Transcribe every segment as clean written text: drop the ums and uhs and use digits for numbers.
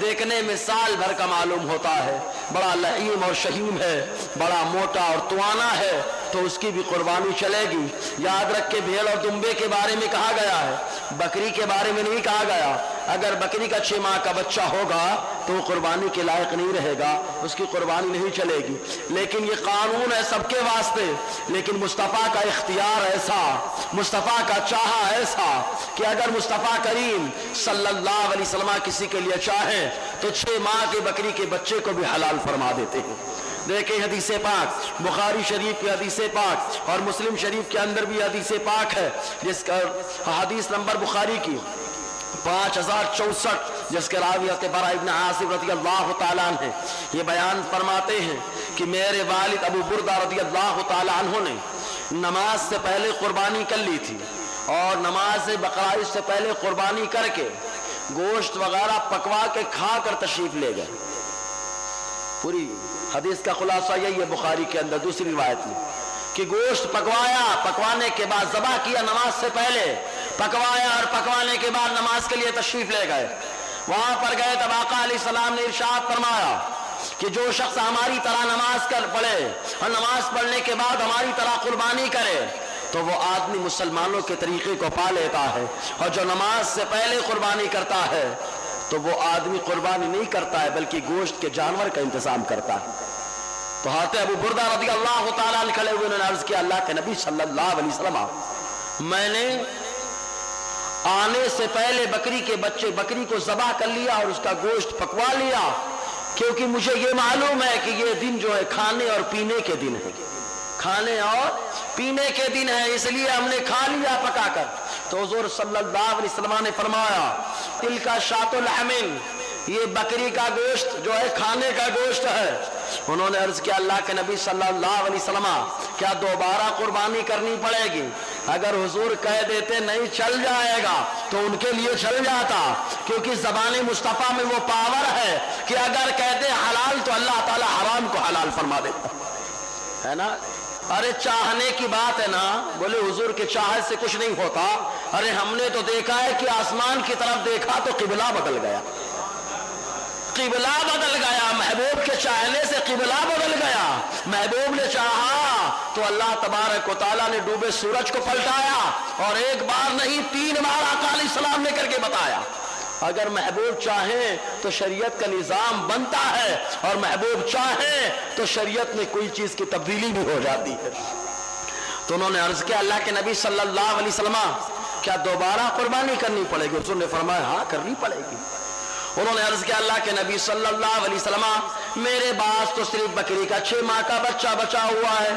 دیکھنے میں سال بھر کا معلوم ہوتا ہے، بڑا لعیم اور شہیم ہے، بڑا موٹا اور توانا ہے، تو اس کی بھی قربانی چلے گی۔ یاد رکھ کے بھیڑ اور دمبے کے بارے میں کہا گیا ہے، بکری کے بارے میں نہیں کہا گیا۔ اگر بکری کا 6 ماہ کا بچہ ہوگا تو وہ قربانی کے لائق نہیں رہے گا، اس کی قربانی نہیں چلے گی۔ لیکن یہ قانون ہے سب کے واسطے، لیکن مصطفیٰ کا اختیار ایسا، مصطفیٰ کا چاہا ایسا کہ اگر مصطفیٰ کریم صلی اللہ علیہ وسلم کسی کے لیے چاہیں تو 6 ماہ کے بکری کے بچے کو بھی حلال فرما دیتے ہیں۔ دیکھیں حدیث پاک، بخاری شریف کی حدیث پاک اور مسلم شریف کے اندر بھی حدیث پاک ہے، جس کا حدیث نمبر بخاری کی 5064، جس کے راوی حضرت براء ابن عازب رضی اللہ تعالیٰ عنہ یہ بیان فرماتے ہیں کہ میرے والد ابو بردہ رضی اللہ تعالیٰ عنہ نے نماز سے پہلے قربانی کر لی تھی، اور نماز بقرعید سے پہلے قربانی کر کے گوشت وغیرہ پکوا کے کھا کر تشریف لے گئے۔ پوری حدیث کا خلاصہ یہی ہے بخاری کے اندر دوسری روایت میں کہ گوشت پکوایا، پکوانے کے بعد ذبح کیا، نماز سے پہلے پکوایا اور پکوانے کے بعد نماز کے لیے تشریف لے گئے۔ وہاں پر گئے تب آقا علیہ السلام نے ارشاد فرمایا کہ جو شخص ہماری طرح نماز پڑھے اور نماز پڑھنے کے بعد ہماری طرح قربانی کرے تو وہ آدمی مسلمانوں کے طریقے کو پا لیتا ہے، اور جو نماز سے پہلے قربانی کرتا ہے تو وہ آدمی قربانی نہیں کرتا ہے بلکہ گوشت کے جانور کا انتظام کرتا ہے۔ تو حضرت ابو بردہ رضی اللہ تعالیٰ عنہ کھڑے ہوئے، انہوں نے عرض کیا اللہ کے نبی صلی اللہ علیہ وسلم، میں نے آنے سے پہلے بکری کو ذبح کر لیا اور اس کا گوشت پکوا لیا، کیونکہ مجھے یہ معلوم ہے کہ یہ دن جو ہے کھانے اور پینے کے دن ہے، کھانے اور پینے کے دن ہے، اس لیے ہم نے کھا لیا پکا کر۔ تو حضور صلی اللہ علیہ وسلم نے فرمایا تل کا شاۃ اللحم، یہ بکری کا گوشت جو ہے کھانے کا گوشت ہے۔ انہوں نے عرض کیا اللہ کے نبی صلی اللہ علیہ وسلم کیا دوبارہ قربانی کرنی پڑے گی؟ اگر حضور کہہ دیتے نہیں چل جائے گا تو ان کے لیے چل جاتا، کیونکہ زبان مصطفیٰ میں وہ پاور ہے کہ اگر کہتے حلال تو اللہ تعالی حرام کو حلال فرما دیتا ہے نا۔ ارے چاہنے کی بات ہے نا، بولے حضور کے چاہت سے کچھ نہیں ہوتا۔ ارے ہم نے تو دیکھا ہے کہ آسمان کی طرف دیکھا تو قبلہ بدل گیا، قبلہ بدل گیا، محبوب کے چاہنے سے قبلہ بدل گیا۔ محبوب نے چاہا تو اللہ تبارک و تعالیٰ نے ڈوبے سورج کو پلٹایا، اور ایک بار نہیں 3 بار آقا علیہ السلام نے کر کے بتایا۔ اگر محبوب چاہیں تو شریعت کا نظام بنتا ہے، اور محبوب چاہیں تو شریعت میں کوئی چیز کی تبدیلی بھی ہو جاتی ہے۔ تو انہوں نے عرض کیا اللہ کے نبی صلی اللہ علیہ وسلم کیا دوبارہ قربانی کرنی پڑے گی؟ حضور نے فرمایا ہاں کرنی پڑے گی۔ انہوں نے عرض کیا اللہ کے نبی صلی اللہ علیہ وسلم میرے پاس تو صرف بکری کا 6 ماہ کا بچہ بچا ہوا ہے،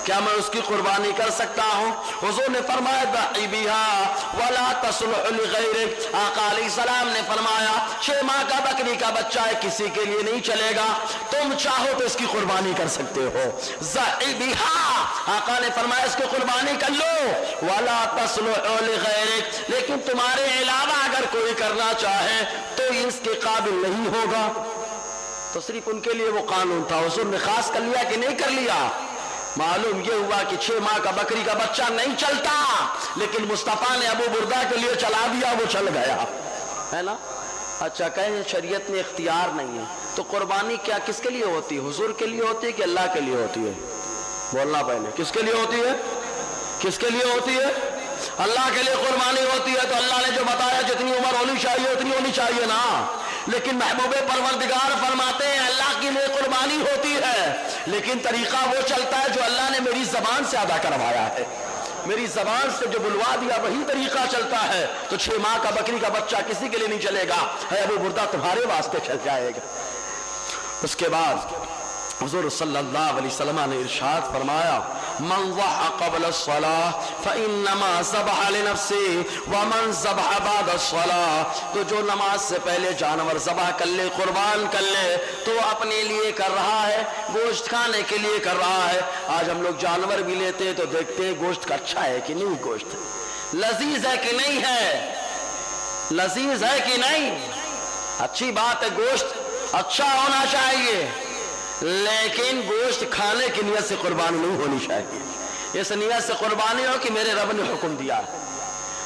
کیا میں اس کی قربانی کر سکتا ہوں؟ حضور نے فرمایا دعی بها ولا تصلح لغیرک۔ آقا علیہ السلام نے فرمایا 6 ماہ کا بکری کا بچہ ہے، کسی کے لیے نہیں چلے گا، تم چاہو تو اس کی قربانی کر سکتے ہو۔ دعی بها، آقا نے فرمایا اس کی قربانی کر لو، ولا تصلح لغیرک، لیکن تمہارے علاوہ اگر کوئی کرنا چاہے تو اس کے قابل نہیں ہوگا۔ تو صرف ان کے لیے وہ قانون تھا، حضور نے خاص کر لیا کہ نہیں کر لیا؟ معلوم یہ ہوا کہ 6 ماہ کا بکری کا بچہ نہیں چلتا، لیکن مصطفیٰ نے ابو بردہ کے لیے چلا دیا، وہ چل گیا ہے نا۔ اچھا کہیں شریعت میں اختیار نہیں ہے تو قربانی کیا کس کے لیے ہوتی ہے؟ حضور کے لیے ہوتی ہے کہ اللہ کے لیے ہوتی ہے؟ بولنا پہلے، کس کے لیے ہوتی ہے؟ کس کے لیے ہوتی ہے؟ اللہ کے لیے قربانی ہوتی ہے تو اللہ نے جو بتایا جتنی عمر ہونی چاہیے اتنی ہونی چاہیے نا۔ لیکن محبوب پروردگار فرماتے ہیں اللہ کے لیے قربانی ہوتی ہے، لیکن طریقہ وہ چلتا ہے جو اللہ نے میری زبان سے ادا کروایا ہے، میری زبان سے جو بلوا دیا وہی طریقہ چلتا ہے۔ تو 6 ماہ کا بکری کا بچہ کسی کے لیے نہیں چلے گا، ہے ابو بردہ تمہارے واسطے چل جائے گا۔ اس کے بعد حضور صلی اللہ علیہ وسلم نے ارشاد فرمایا من ضحى قبل الصلاة فإنما ذبح لنفسه ومن ذبح بعد الصلاة، تو جو نماز سے پہلے جانور ذبح کر لے، قربان کر لے، تو اپنے لیے کر رہا ہے، گوشت کھانے کے لیے کر رہا ہے۔ آج ہم لوگ جانور بھی لیتے تو دیکھتے ہیں گوشت کا اچھا ہے کہ نہیں، گوشت لذیذ ہے کہ نہیں ہے، لذیذ ہے کہ نہیں۔ اچھی بات ہے، گوشت اچھا ہونا چاہیے، لیکن گوشت کھانے کی نیت سے قربانی نہیں ہونی چاہیے۔ اس نیت سے قربانی ہو کہ میرے رب نے حکم دیا ہے۔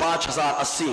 5080,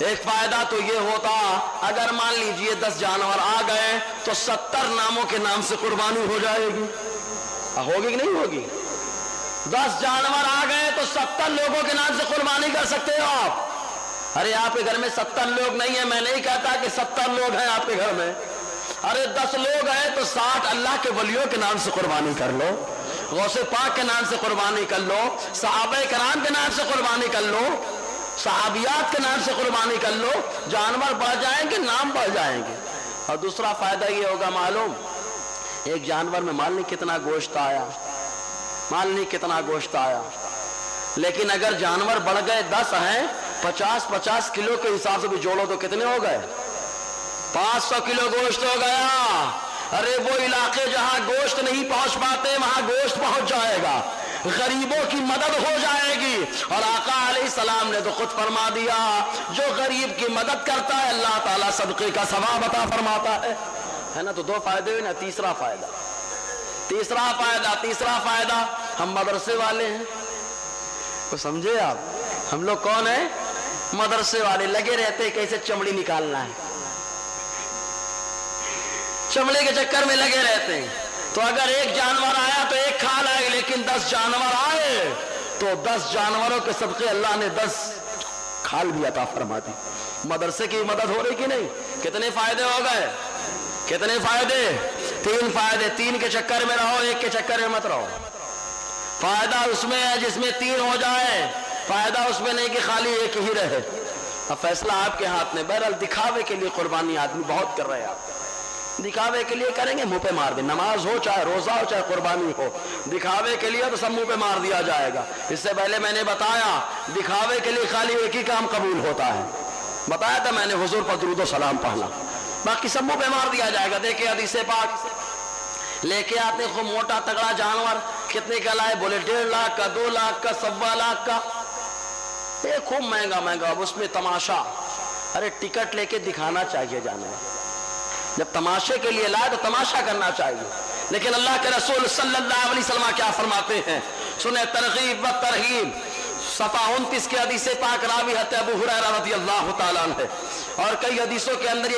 ایک فائدہ تو یہ ہوتا اگر مان لیجئے 10 جانور آ گئے تو 70 ناموں کے نام سے قربانی ہو جائے گی. ہوگی کہ نہیں ہوگی؟ 10 جانور آ گئے تو 70 لوگوں کے نام سے قربانی کر سکتے ہو آپ. ارے آپ کے گھر میں 70 لوگ نہیں ہیں، میں نہیں کہتا کہ 70 لوگ ہیں آپ کے گھر میں. ارے 10 لوگ ہیں تو 60 اللہ کے ولیوں کے نام سے قربانی کر لو، غوث پاک کے نام سے قربانی کر لو، صحابہ کرام کے نام سے قربانی کر لو، صحابیات کے نام سے قربانی کر لو. جانور بڑھ جائیں گے، نام بڑھ جائیں گے. اور دوسرا فائدہ یہ ہوگا، معلوم ایک جانور میں مان لی کتنا گوشت آیا، مان لی کتنا گوشت آیا، لیکن اگر جانور بڑھ گئے 10 ہیں، 50 کلو کے حساب سے بھی جوڑو تو کتنے ہو گئے؟ 500 کلو گوشت ہو گیا. ارے وہ علاقے جہاں گوشت نہیں پہنچ پاتے وہاں گوشت پہنچ جائے گا، غریبوں کی مدد ہو جائے گی. اور آقا علیہ السلام نے تو خود فرما دیا جو غریب کی مدد کرتا ہے اللہ تعالیٰ صدقے کا ثواب عطا فرماتا ہے نا. تو 2 فائدے ہوئے نا. تیسرا فائدہ ہم مدرسے والے ہیں. تو سمجھے آپ، ہم لوگ کون ہیں؟ مدرسے والے. لگے رہتے کیسے چمڑی نکالنا ہے، چمڑے کے چکر میں لگے رہتے ہیں. تو اگر ایک جانور آیا تو ایک کھا لائے، لیکن 10 جانور آئے تو 10 جانوروں کے صدقے اللہ نے 10 کھال بھی عطا فرما دی. مدرسے کی مدد ہو رہی کہ نہیں؟ کتنے فائدے ہو گئے؟ کتنے فائدے؟ 3 فائدے. 3 کے چکر میں رہو، 1 کے چکر میں مت رہو. فائدہ اس میں ہے جس میں 3 ہو جائے، فائدہ اس میں نہیں کہ خالی 1 ہی رہے. اب فیصلہ آپ کے ہاتھ میں. بہرحال دکھاوے کے لیے قربانی آدمی بہت کر رہے ہیں. آپ دکھاوے کے لیے کریں گے منہ پہ مار دیں. نماز ہو چاہے روزہ ہو چاہے قربانی ہو، دکھاوے کے لیے تو سب منہ پہ مار دیا جائے گا. اس سے پہلے میں نے بتایا دکھاوے کے لیے خالی 1 ہی کام قبول ہوتا ہے. بتایا تھا میں نے، حضور پر درود و سلام پڑھنا. باقی سب منہ پہ مار دیا جائے گا. دیکھیں حدیث پاک لے کے آتے خوب موٹا تگڑا جانور. کتنے کا لائے؟ بولے 1.5 لاکھ کا، 2 لاکھ کا، 1.25 لاکھ کا. خوب مہنگا. اب اس میں تماشا. ارے ٹکٹ لے کے دکھانا چاہیے جانور. جب تماشے کے لیے لائے تو تماشا کرنا چاہیے. لیکن اللہ کے رسول صلی اللہ علیہ وسلم کیا فرماتے ہیں؟ سنیں ترغیب و ترہیب. صفحہ 29 کے حدیث پاک راوی حضرت ابو ہریرہ رضی اللہ تعالیٰ عنہ. اور کئی حدیثوں کے اندر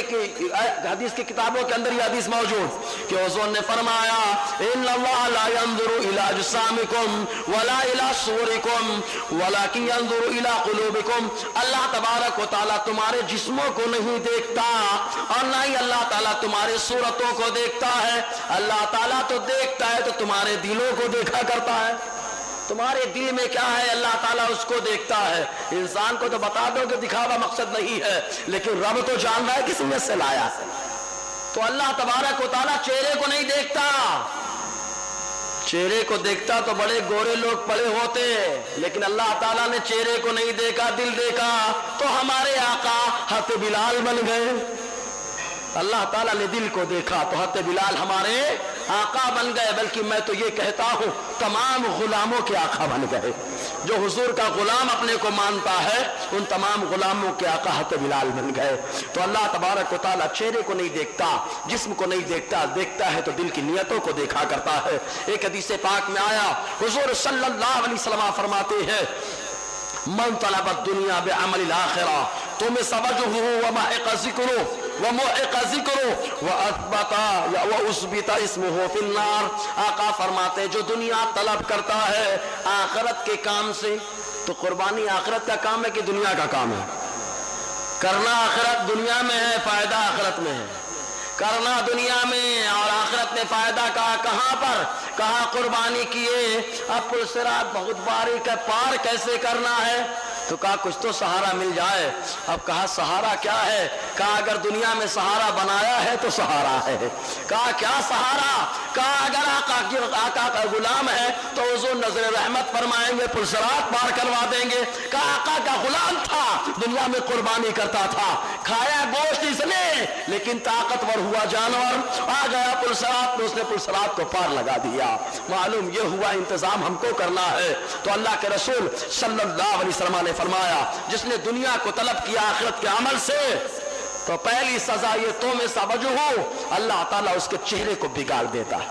حدیث کی کتابوں کے اندر یہ حدیث موجود کہ حضور نے فرمایا ان اللہ لا ينظر الى اجسامکم ولا الى صورکم ولکن ينظر الى قلوبکم. اللہ تبارک و تعالیٰ تمہارے جسموں کو نہیں دیکھتا اور نہ ہی اللہ تعالیٰ تمہارے صورتوں کو دیکھتا ہے. اللہ تعالیٰ تو دیکھتا ہے تو تمہارے دلوں کو دیکھا کرتا ہے. تمہارے دل میں کیا ہے اللہ تعالیٰ اس کو دیکھتا ہے. انسان کو تو بتا دو کہ دکھاوا مقصد نہیں ہے، لیکن رب تو جان رہا ہے کس نیت سے لایا. تو اللہ تبارک و تعالیٰ چہرے کو نہیں دیکھتا. چہرے کو دیکھتا تو بڑے گورے لوگ پڑے ہوتے، لیکن اللہ تعالیٰ نے چہرے کو نہیں دیکھا، دل دیکھا. تو ہمارے آقا حضرت بلال بن گئے. اللہ تعالیٰ نے دل کو دیکھا تو حضرت بلال ہمارے آقا بن گئے. بلکہ میں تو یہ کہتا ہوں تمام غلاموں کے آقا بن گئے. جو حضور کا غلام اپنے کو مانتا ہے ان تمام غلاموں کے آقا حضرت بلال بن گئے. تو اللہ تبارک و تعالیٰ چہرے کو نہیں دیکھتا، جسم کو نہیں دیکھتا، دیکھتا ہے تو دل کی نیتوں کو دیکھا کرتا ہے. ایک حدیث پاک میں آیا حضور صلی اللہ علیہ وسلم فرماتے ہیں من طلب الدنیا بعمل الاخرہ تم سبجہ ومحق ذکرہ ومحق ذکرہ واثبت اسمہ فی النار. آقا فرماتے ہیں جو دنیا طلب کرتا ہے آخرت کے کام سے، تو قربانی آخرت کا کام ہے کہ دنیا کا کام ہے؟ کرنا آخرت دنیا میں ہے، فائدہ آخرت میں ہے. کرنا دنیا میں اور آخرت میں فائدہ کہاں پر؟ کہاں قربانی کیے. اب پلسرات بہت باریک ہے، پار کیسے کرنا ہے؟ تو کہا کچھ تو سہارا مل جائے. اب کہا سہارا کیا ہے؟ کہا اگر دنیا میں سہارا بنایا ہے تو سہارا ہے. کہا کیا سہارا؟ کہا اگر آقا کا غلام ہے تو حضور نظر رحمت فرمائیں گے، پلسرات پار کروا دیں گے. کہا آقا کا غلام تھا، دنیا میں قربانی کرتا تھا، کھایا گوشت اس نے، لیکن طاقتور ہوا جانور آ گیا پلسرات میں، اس نے پلسرات کو پار لگا دیا. معلوم یہ ہوا انتظام ہم کو کرنا ہے. تو اللہ کے رسول صلی اللہ علیہ وسلم نے فرمایا جس نے دنیا کو طلب کیا آخرت کے عمل سے تو پہلی سزا یہ تم سبجو ہو، اللہ تعالیٰ اس کے چہرے کو بگاڑ دیتا ہے،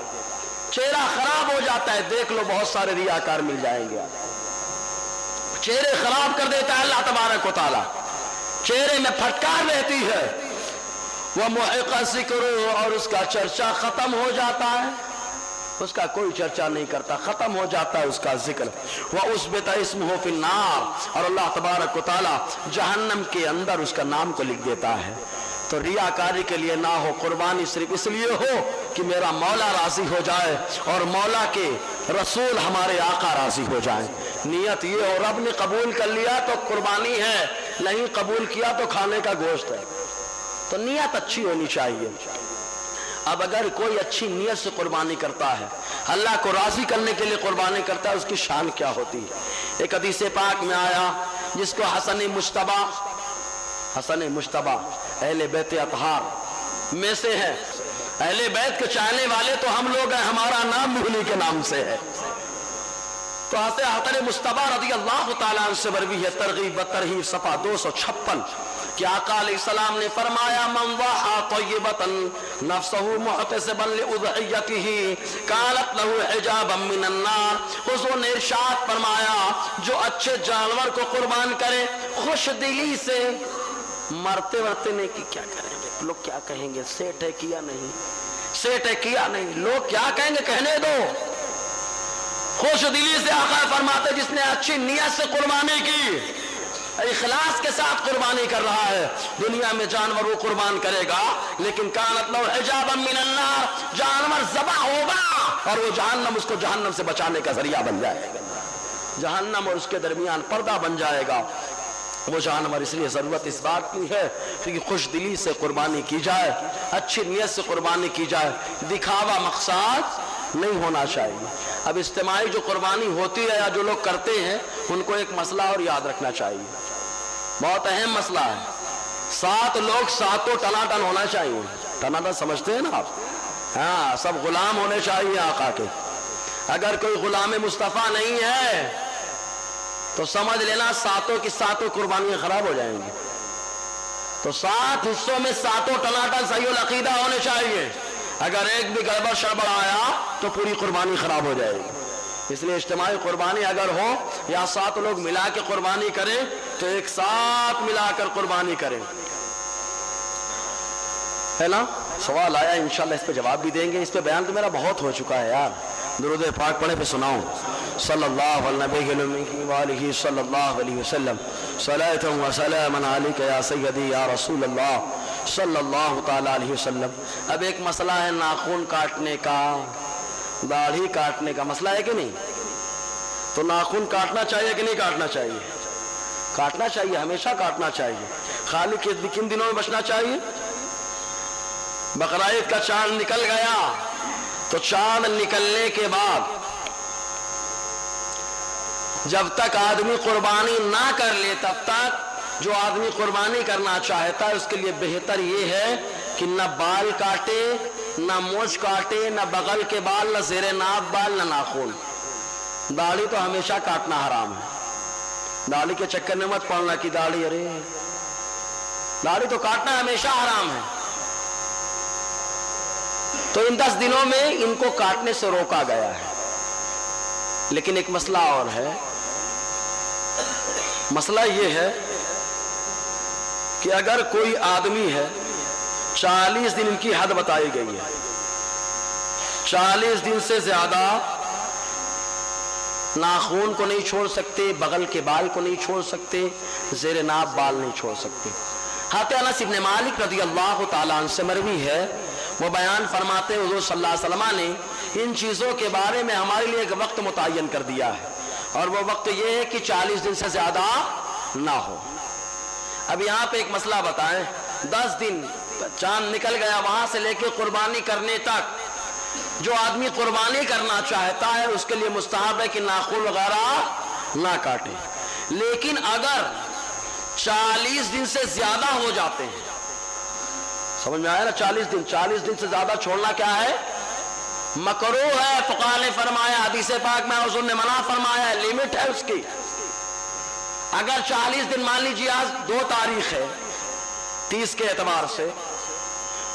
چہرہ خراب ہو جاتا ہے. دیکھ لو بہت سارے ریاکار مل جائیں گے، چہرے خراب کر دیتا ہے اللہ تبارک و تعالیٰ. چہرے میں پھٹکار رہتی ہے، وہ محق ذکر، اور اس کا چرچا ختم ہو جاتا ہے، اس کا کوئی چرچا نہیں کرتا، ختم ہو جاتا ہے اس کا ذکر۔ وَأُثْبِتَ اسْمُهُ فِي النَّارِ، اور اللہ تبارک و تعالی جہنم کے اندر اس کا نام کو لکھ دیتا ہے۔ تو ریاکاری کے لیے نہ ہو، قربانی صرف اس لیے ہو کہ میرا مولا راضی ہو جائے اور مولا کے رسول ہمارے آقا راضی ہو جائیں۔ نیت یہ ہو، رب نے قبول کر لیا تو قربانی ہے، نہیں قبول کیا تو کھانے کا گوشت ہے۔ تو نیت اچھی ہونی چاہیے۔ اب اگر کوئی اچھی نیت سے قربانی کرتا ہے، اللہ کو راضی کرنے کے لیے قربانی کرتا ہے، اس کی شان کیا ہوتی ہے؟ ایک حدیث پاک میں آیا جس کو حسن مجتبی اہل بیت اطہار میں سے ہے۔ اہل بیت کے چاہنے والے تو ہم لوگ ہیں، ہمارا نام بھی انہی کے نام سے ہے۔ تو حسن مجتبی رضی اللہ تعالیٰ عنہ سے مروی ہے، ترغیب و ترہیب صفحہ 256، کہ آقا علیہ السلام نے فرمایا من ضحى طیبة نفسه محتسبا لأضحیته کانت له حجابا من النار۔ حضور نے ارشاد فرمایا جو اچھے جانور کو قربان کرے خوش دلی سے، مرتے ورتے نہیں کہ کیا کریں گے لوگ، کیا کہیں گے، سیٹ ہے کیا نہیں، سیٹ ہے کیا نہیں، لوگ کیا کہیں گے، کہنے دو۔ خوش دلی سے آقا فرماتے جس نے اچھی نیت سے قربانی کی، اخلاص کے ساتھ قربانی کر رہا ہے، دنیا میں جانور وہ قربان کرے گا لیکن کانت لو حجابا من النار، جانور ذبح ہوگا اور وہ جہنم اس کو جہنم سے بچانے کا ذریعہ بن جائے گا، جہنم اور اس کے درمیان پردہ بن جائے گا وہ جانور۔ اس لیے ضرورت اس بات کی ہے کہ خوش دلی سے قربانی کی جائے، اچھی نیت سے قربانی کی جائے، دکھاوا مقصد نہیں ہونا چاہیے۔ اب اجتماعی جو قربانی ہوتی ہے یا جو لوگ کرتے ہیں ان کو ایک مسئلہ اور یاد رکھنا چاہیے، بہت اہم مسئلہ ہے۔ 7 لوگ ساتوں ٹناٹن ہونا چاہیے۔ ٹناٹن سمجھتے ہیں نا آپ؟ ہاں، سب غلام ہونے چاہیے آقا کے۔ اگر کوئی غلام مصطفیٰ نہیں ہے تو سمجھ لینا ساتوں کی ساتوں قربانیاں خراب ہو جائیں گی۔ تو 7 حصوں میں ساتوں ٹناٹن صحیح العقیدہ ہونے چاہیے۔ اگر ایک بھی گڑبڑ شڑبڑ آیا تو پوری قربانی خراب ہو جائے گی۔ اس لیے اجتماعی قربانی اگر ہو یا 7 لوگ ملا کے قربانی کریں تو ایک ساتھ ملا کر قربانی کریں، ہے نا؟ سوال آیا، انشاءاللہ اس پہ جواب بھی دیں گے۔ اس پہ بیان تو میرا بہت ہو چکا ہے یار، درود پاک پڑھے پہ سناؤں۔ صلی اللہ علیہ نبی وآلہ صلی اللہ علیہ وسلم، صلاۃ و سلام علیک یا سیدی یا رسول اللہ صلی اللہ تعالی علیہ وسلم۔ اب ایک مسئلہ ہے ناخن کاٹنے کا، داڑھی کاٹنے کا مسئلہ ہے کہ نہیں؟ تو ناخن کاٹنا چاہیے کہ نہیں کاٹنا چاہیے؟ کاٹنا چاہیے، ہمیشہ کاٹنا چاہیے۔ خالی کن دنوں میں بچنا چاہیے؟ بقرعید کا چاند نکل گیا تو چاند نکلنے کے بعد جب تک آدمی قربانی نہ کر لے تب تک جو آدمی قربانی کرنا چاہتا ہے اس کے لیے بہتر یہ ہے کہ نہ بال کاٹے، نہ مونچھ کاٹے، نہ بغل کے بال، نہ زیر ناف بال، نہ ناخن۔ داڑھی تو ہمیشہ کاٹنا حرام ہے، داڑھی کے چکر میں مت پڑنا کہ داڑھی، ارے داڑھی تو کاٹنا ہمیشہ حرام ہے۔ تو ان 10 دنوں میں ان کو کاٹنے سے روکا گیا ہے۔ لیکن ایک مسئلہ اور ہے، مسئلہ یہ ہے کہ اگر کوئی آدمی ہے 40 دن ان کی حد بتائی گئی ہے، 40 دن سے زیادہ ناخون کو نہیں چھوڑ سکتے، بغل کے بال کو نہیں چھوڑ سکتے، زیر ناف بال نہیں چھوڑ سکتے۔ حضرت انس بن مالک رضی اللہ تعالیٰ عنہ سے مروی ہے، وہ بیان فرماتے حضور صلی اللہ علیہ وسلم نے ان چیزوں کے بارے میں ہمارے لیے ایک وقت متعین کر دیا ہے، اور وہ وقت یہ ہے کہ 40 دن سے زیادہ نہ ہو۔ اب یہاں پہ ایک مسئلہ بتائیں، 10 دن چاند نکل گیا وہاں سے لے کے قربانی کرنے تک جو آدمی قربانی کرنا چاہتا ہے اس کے لیے مستحب ہے کہ ناخن وغیرہ نہ کاٹے۔ لیکن اگر 40 دن سے زیادہ ہو جاتے ہیں، سمجھ میں آیا نا؟ 40 دن سے زیادہ چھوڑنا کیا ہے؟ مکروہ ہے۔ فقہاء نے فرمایا، حدیث پاک میں حضور نے منع فرمایا ہے، لیمٹ ہے اس کی۔ اگر 40 دن مان لیجیے آج 2 تاریخ ہے 30 کے اعتبار سے،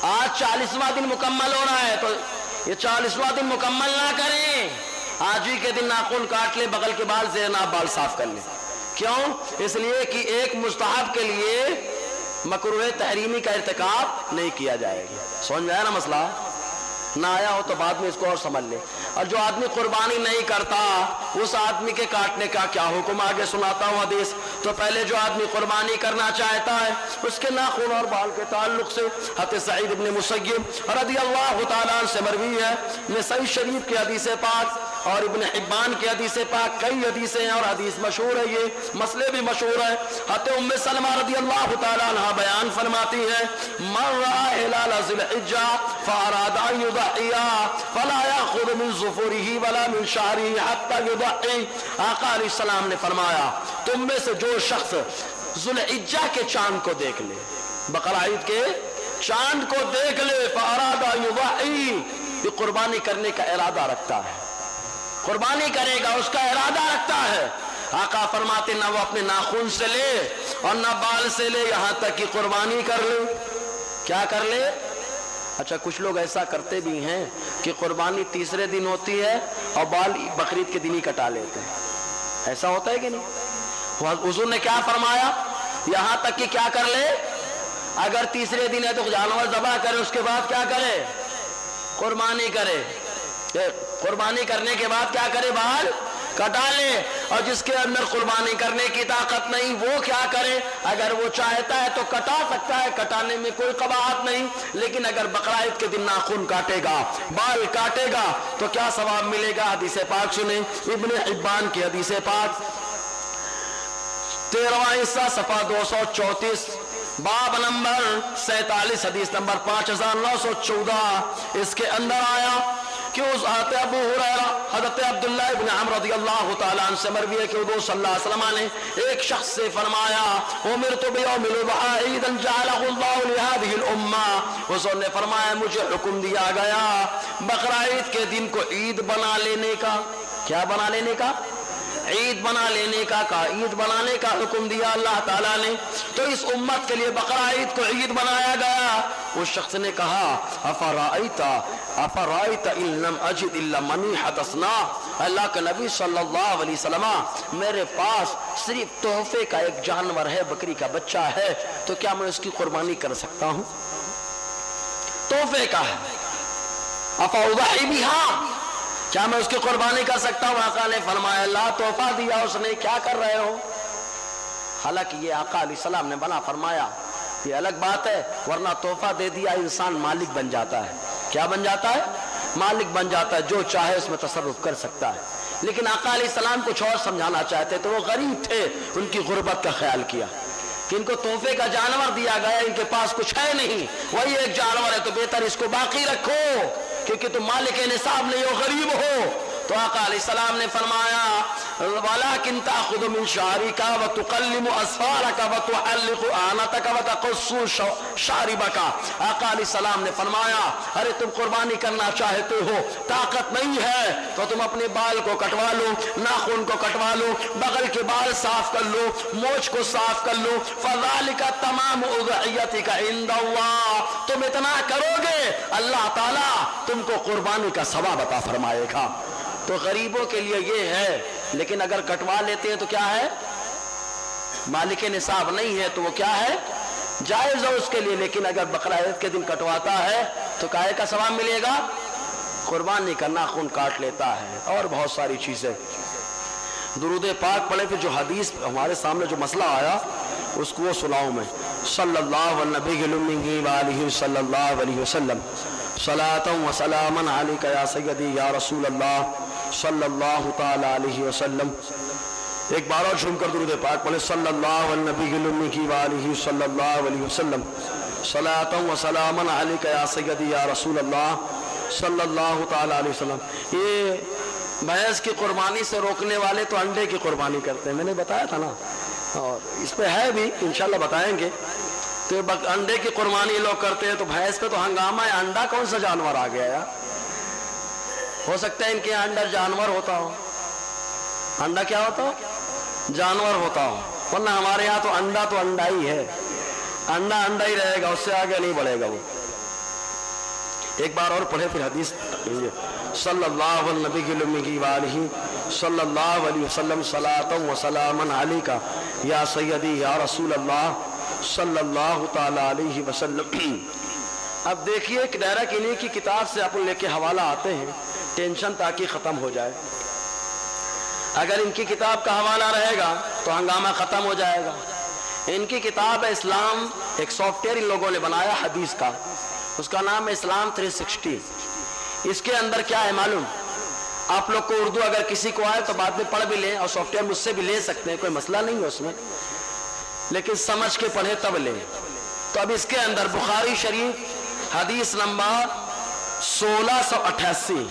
آج 40واں دن مکمل ہو رہا ہے تو یہ 40واں دن مکمل نہ کریں، آج ہی کے دن ناخن کاٹ لیں، بغل کے بال، زیر ناف بال صاف کر لیں۔ کیوں؟ اس لیے کہ ایک مستحب کے لیے مکروہ تحریمی کا ارتکاب نہیں کیا جائے گا۔ سمجھ میں آیا نا مسئلہ؟ نہ آیا ہو تو بعد میں اس کو اور سمجھ لے۔ اور جو آدمی قربانی نہیں کرتا اس آدمی کے کاٹنے کا کیا حکم آگے سناتا ہوں حدیث۔ تو پہلے جو آدمی قربانی کرنا چاہتا ہے اس کے ناخن اور بال کے تعلق سے حضرت سعید بن مسیب رضی اللہ تعالیٰ عنہ سے مروی ہے، نسائی شریف کی حدیث پاک اور ابن حبان کی حدیث پاک، کئی حدیثیں ہیں اور حدیث مشہور ہے، یہ مسئلے بھی مشہور ہے۔ حضرت ام سلمہ رضی اللہ تعالیٰ عنہ بیان فرماتی ہے، من رأى ہلال ذی الحجہ فاراد ان یضحی فلا یأخذ من ظفرہ ولا من شعرہ حتی یضحی۔ آقا علیہ السلام نے فرمایا تم میں سے جو شخص ذو الحجہ کے چاند کو دیکھ لے، بقرعید کے چاند کو دیکھ لے، فاراد ان یضحی، یہ قربانی کرنے کا ارادہ رکھتا ہے، قربانی کرے گا اس کا ارادہ رکھتا ہے۔ آقا فرماتے نہ وہ اپنے ناخن سے لے اور نہ بال سے لے، یہاں تک کہ قربانی کر لے۔ کیا کر لے؟ اچھا کچھ لوگ ایسا کرتے بھی ہیں کہ قربانی تیسرے دن ہوتی ہے اور بال بقرعید کے دن ہی کٹا لیتے ہیں، ایسا ہوتا ہے کہ نہیں؟ حضور نے کیا فرمایا؟ یہاں تک کہ کیا کر لے؟ اگر تیسرے دن ہے تو جانور ذبح کرے، اس کے بعد کیا کرے؟ قربانی کرے۔ قربانی کرنے کے بعد کیا کرے؟ بال کٹا لے۔ اور جس کے اندر قربانی کرنے کی طاقت نہیں وہ کیا کرے؟ اگر وہ چاہتا ہے تو کٹا سکتا ہے، کٹانے میں کوئی قباحت نہیں، لیکن اگر بقرعید کے دن ناخن کاٹے گا، بال کاٹے گا تو کیا ثواب ملے گا؟ حدیث پاک سنیں، ابن حبان کی حدیث پاک 13واں حصہ صفحہ 234، باب نمبر 47، حدیث نمبر 5914، اس کے اندر آیا کہ اس حضرت ابو ہریرہ حضرت عبداللہ ابن عمرو رضی اللہ تعالیٰ عنہ سے مروی ہے کہ حضور صلی اللہ علیہ وسلم نے ایک شخص سے فرمایا امرت بیوم الاضحیٰ عیدا جعلہ اللہ لہذہ الامہ، حضور نے فرمایا مجھے حکم دیا گیا بقرعید کے دن کو عید بنا لینے کا۔ کیا بنا لینے کا؟ عید بنا لینے کا، عید بنانے کا حکم دیا اللہ تعالیٰ نے، تو اس امت کے لیے بقرعید کو عید بنایا گیا۔ اس شخص نے کہا افرائیت ان لم اجد الا منیحۃ اصنع، اللہ کے نبی صلی اللہ علیہ وسلم میرے پاس صرف تحفے کا ایک جانور ہے، بکری کا بچہ ہے، تو کیا میں اس کی قربانی کر سکتا ہوں؟ تحفے کا ہے، افاضحی بہا، کیا میں اس کی قربانی کر سکتا ہوں؟ آقا نے فرمایا اللہ، تحفہ دیا اس نے، کیا کر رہے ہو؟ حالانکہ یہ آقا علیہ السلام نے منع فرمایا، یہ الگ بات ہے، ورنہ تحفہ دے دیا انسان مالک بن جاتا ہے۔ کیا بن جاتا ہے؟ مالک بن جاتا ہے، جو چاہے اس میں تصرف کر سکتا ہے۔ لیکن آقا علیہ السلام کچھ اور سمجھانا چاہتے تھے، وہ غریب تھے، ان کی غربت کا خیال کیا کہ ان کو تحفے کا جانور دیا گیا، ان کے پاس کچھ ہے نہیں، وہی ایک جانور ہے، تو بہتر اس کو باقی رکھو کیونکہ تم مالک نصاب نہیں ہو، غریب ہو۔ تو آقا علیہ السلام نے فرمایا وَلَكِنْ تَأْخُذُ مِنْ شَعْرِكَ وَتُقَلِّمُ أَظْفَارَكَ وَتُحَلِّقُ آنَتَكَ وَتَقُصُّ شَارِبَكَ۔ آقا علیہ السلام نے فرمایا ارے تم قربانی کرنا چاہتے ہو، طاقت نہیں ہے تو تم اپنے بال کو کٹوا لو، ناخن کو کٹوا لو، بغل کے بال صاف کر لو، مونچھ کو صاف کر لو، فَذَلِكَ تَمَامُ أُضْحِيَتِكَ عِنْدَ اللَّهِ، تم اتنا کرو گے اللہ تعالیٰ تم کو قربانی کا ثواب عطا فرمائے گا۔ تو غریبوں کے لیے یہ ہے، لیکن اگر کٹوا لیتے ہیں تو کیا ہے؟ مالک نصاب نہیں ہے تو وہ کیا ہے؟ جائز ہے اس کے لیے، لیکن اگر بقرعید کے دن کٹواتا ہے تو کائے کا ثواب ملے گا؟ قربانی کا ناخن کاٹ لیتا ہے، اور بہت ساری چیزیں۔ درود پاک پڑھے، پھر جو حدیث ہمارے سامنے جو مسئلہ آیا اس کو وہ سناؤں میں۔ صلی اللہ علیہ وآلہ صلی اللہ علیہ وسلم، صلاۃ و سلام علیک یا سیدی یا رسول اللہ صلی اللہ تعالی علیہ وسلم۔ ایک بار اور جھوم کر درود پاک پڑھے، صلی اللہ علیہ وآلہ صلی اللہ علیہ وسلم، صلاۃ و سلام علیک یا سیدی یا رسول اللہ صلی اللہ تعالی علیہ وسلم۔ یہ بھینس کی قربانی سے روکنے والے تو انڈے کی قربانی کرتے ہیں، میں نے بتایا تھا نا، اور اس پہ ہے بھی انشاءاللہ بتائیں گے۔ تو انڈے کی قربانی لوگ کرتے ہیں تو بھینس پہ تو ہنگامہ ہے، انڈا کون سا جانور آ گیا یار؟ ہو سکتا ہے ان کے یہاں انڈا جانور ہوتا ہو، انڈا کیا ہوتا ہو؟ جانور ہوتا ہو، ورنہ ہمارے یہاں تو انڈا ہی ہے، انڈا ہی رہے گا، اس سے آگے نہیں بڑھے گا وہ۔ ایک بار اور پڑھے پھر حدیث، صلی اللہ علیہ وآلہ صلی اللہ علیہ وسلم، صلاۃ و سلام علیک یا سیدی یا رسول اللہ صلی اللہ تعالی علیہ وسلم۔ اب دیکھیے کہ دائرہ کلیہ کی کتاب سے اپن لے کے حوالہ آتے ہیں، ٹینشن تاکہ ختم ہو جائے۔ اگر ان کی کتاب کا حوالہ رہے گا تو ہنگامہ ختم ہو جائے گا۔ ان کی کتاب ہے اسلام، ایک سافٹ ویئر ان لوگوں نے بنایا حدیث کا، اس کا نام ہے اسلام 360۔ اس کے اندر کیا ہے معلوم؟ آپ لوگ کو اردو اگر کسی کو آئے تو بعد میں پڑھ بھی لیں، اور سافٹ ویئر مجھ سے بھی لے سکتے ہیں، کوئی مسئلہ نہیں ہے اس میں، لیکن سمجھ کے پڑھے تب لیں۔ تو اب اس کے اندر بخاری شریف حدیث نمبر 1688،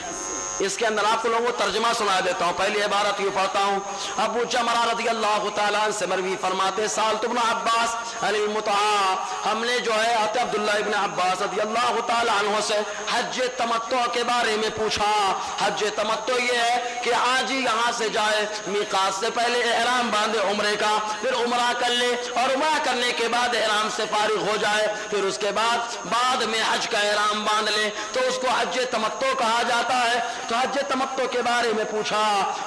اس کے اندر آپ کو لوگوں کو ترجمہ سنا دیتا ہوں، پہلی عبارت یہ پڑھتا ہوں۔ ابو جمرہ رضی اللہ تعالیٰ عنہ سے مروی فرماتے سالت ابن عباس علی المتعا، ہم نے جو ہے عبداللہ ابن عباس رضی اللہ تعالیٰ عنہ سے حج تمتع کے بارے میں پوچھا۔ حج تمتع یہ ہے کہ آج ہی یہاں سے جائے، میقات سے پہلے احرام باندھے عمرے کا، پھر عمرہ کر لے، اور عمرہ کرنے کے بعد احرام سے فارغ ہو جائے، پھر اس کے بعد میں حج کا احرام باندھ لے، تو اس کو حج تمتع کہا جاتا ہے۔ تو حج تمتع کے بارے میں پوچھا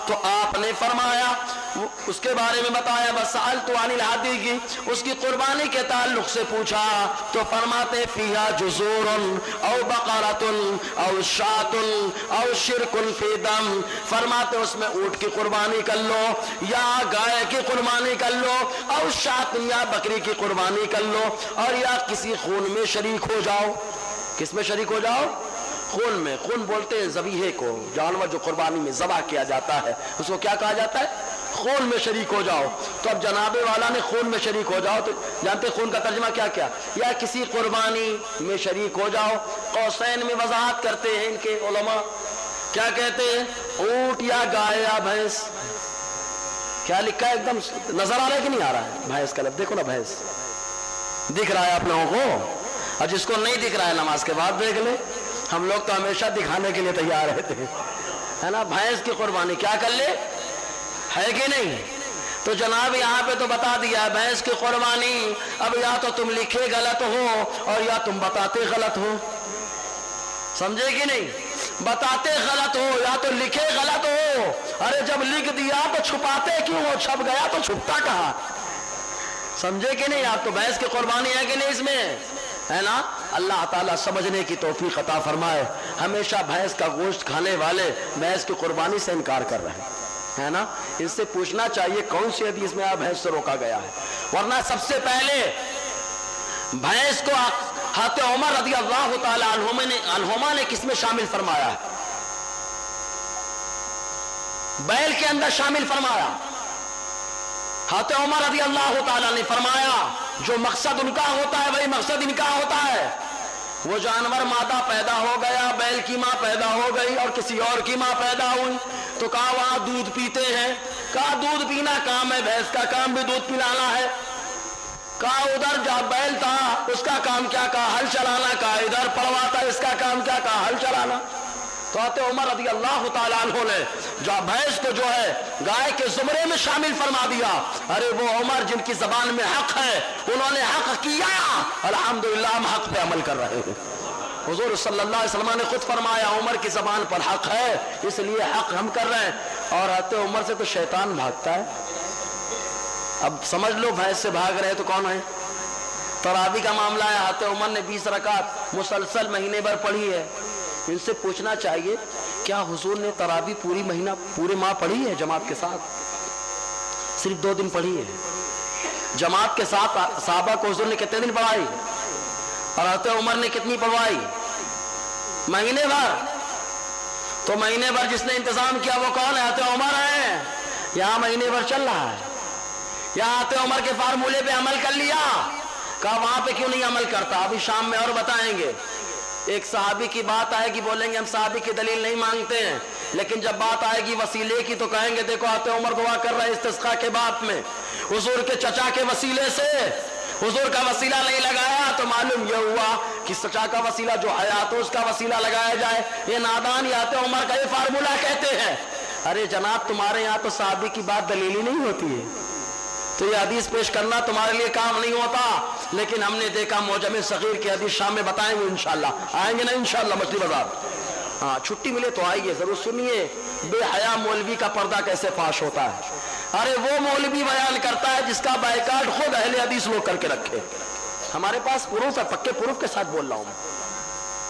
تو آپ نے فرمایا، اس کے بارے میں بتایا، وسألت عن الہدی کی، اس کی قربانی کے تعلق سے پوچھا تو فرماتے فیہا جزور او بقرۃ او شاۃ او شرک فی دم، فرماتے اس میں اونٹ کی قربانی کر لو، یا گائے کی قربانی کر لو، او شاۃ یا بکری کی قربانی کر لو، اور یا کسی خون میں شریک ہو جاؤ۔ کس میں شریک ہو جاؤ؟ خون میں۔ خون بولتے ہیں ذبیحے کو، جانور جو قربانی میں ذبح کیا جاتا ہے اس کو کیا کہا جاتا ہے؟ خون میں شریک ہو جاؤ۔ تو اب جناب والا نے خون میں شریک ہو جاؤ، تو جانتے خون کا ترجمہ کیا کیا؟ یا کسی قربانی میں شریک ہو جاؤ۔ قوسین میں وضاحت کرتے ہیں ان کے علماء، کیا کہتے ہیں؟ اونٹ یا گائے یا بھینس۔ کیا لکھا ہے؟ ایک دم نظر آ رہا ہے کہ نہیں آ رہا ہے؟ بھینس کا لفظ دیکھو نا، بھینس دکھ رہا ہے آپ لوگوں کو؟ اور جس کو نہیں دکھ رہا ہے نماز کے بعد دیکھ لے، ہم لوگ تو ہمیشہ دکھانے کے لیے تیار رہتے ہیں، ہے نا؟ بھینس کی قربانی کیا کر لے، ہے کہ نہیں؟ تو جناب یہاں پہ تو بتا دیا بھینس کی قربانی۔ اب یا تو تم لکھے غلط ہو اور یا تم بتاتے غلط ہو، سمجھے کہ نہیں؟ بتاتے غلط ہو یا تو لکھے غلط ہو۔ ارے جب لکھ دیا تو چھپاتے کیوں ہو؟ چھپ گیا تو چھپتا کہاں؟ سمجھے کہ نہیں؟ آپ تو بھینس کی قربانی ہے کہ نہیں اس میں، ہے نا؟ اللہ تعالیٰ سمجھنے کی توفیق عطا فرمائے۔ ہمیشہ بھینس کا گوشت کھانے والے بھینس کی قربانی سے انکار کر رہے ہیں، ہے نا؟ اس سے پوچھنا چاہیے کون سی حدیث میں بھینس سے روکا گیا ہے؟ ورنہ سب سے پہلے بھینس کو حضرت عمر رضی اللہ تعالی عنہما نے کس میں شامل فرمایا ہے؟ بیل کے اندر شامل فرمایا۔ حضرت عمر رضی اللہ تعالیٰ نے فرمایا جو مقصد ان کا ہوتا ہے وہی مقصد ان کا ہوتا ہے۔ وہ جانور مادہ پیدا ہو گیا، بیل کی ماں پیدا ہو گئی اور کسی اور کی ماں پیدا ہوئی، تو کہا وہاں دودھ پیتے ہیں، کہا دودھ پینا کام ہے، بھینس کا کام بھی دودھ پلانا ہے۔ کہا ادھر جہاں بیل تھا اس کا کام کیا؟ کہا ہل چلانا۔ کہا ادھر پڑوا تھا اس کا کام کیا؟ کہا ہل چلانا۔ تو حضرت عمر رضی اللہ تعالیٰ عنہ نے جو بھینس کو جو ہے گائے کے زمرے میں شامل فرما دیا، ارے وہ عمر جن کی زبان میں حق ہے انہوں نے حق کیا، الحمدللہ ہم حق پہ عمل کر رہے ہیں۔ حضور صلی اللہ علیہ وسلم نے خود فرمایا عمر کی زبان پر حق ہے، اس لیے حق ہم کر رہے ہیں۔ اور حضرت عمر سے تو شیطان بھاگتا ہے۔ اب سمجھ لو بھینس سے بھاگ رہے تو کون ہے؟ تراویح کا معاملہ ہے، حضرت عمر نے 20 رکعت مسلسل مہینے بھر پڑھی ہے۔ ان سے پوچھنا چاہیے کیا حضور نے تراویح پورے ماہ پڑھی ہے جماعت کے ساتھ؟ صرف 2 دن پڑھی ہے۔ جماعت کے ساتھ صحابہ کو حضور نے کتنے دن پڑھائی؟ اور حضرت عمر نے کتنی پڑھوائی؟ مہینے بھر۔ تو مہینے بھر جس نے انتظام کیا وہ کون ہے؟ حضرت عمر ہے۔ یہاں مہینے بھر چل رہا ہے، یہاں حضرت عمر کے فارمولے پہ عمل کر لیا۔ کہا وہاں پہ کیوں نہیں عمل کرتا؟ ابھی شام میں اور بتائیں گے۔ ایک صحابی کی بات آئے گی بولیں گے ہم صحابی کی دلیل نہیں مانگتے ہیں، لیکن جب بات آئے گی وسیلے کی تو کہیں گے دیکھو حضرت عمر دعا کر رہے استسقاء کے باب میں حضور کے چچا کے وسیلے سے، حضور کا وسیلہ نہیں لگایا تو معلوم یہ ہوا کہ چچا کا وسیلہ جو حیات ہو اس کا وسیلہ لگایا جائے۔ یہ نادان یا حضرت عمر کا یہ فارمولہ کہتے ہیں۔ ارے جناب تمہارے یہاں تو صحابی کی بات دلیل ہی نہیں ہوتی ہے، تو یہ حدیث پیش کرنا تمہارے لیے کام نہیں ہوتا۔ لیکن ہم نے دیکھا معجم صغیر کی حدیث شام میں بتائیں گے انشاءاللہ، آئیں گے نا انشاءاللہ مچھلی بازار؟ ہاں چھٹی ملے تو آئیے، ضرور سنیے بے حیا مولوی کا پردہ کیسے فاش ہوتا ہے۔ ارے وہ مولوی بیان کرتا ہے جس کا بائیکاٹ خود اہل حدیث لوگ کر کے رکھے. ہمارے پاس پروف ہے, پکے پروف کے ساتھ بول رہا ہوں میں.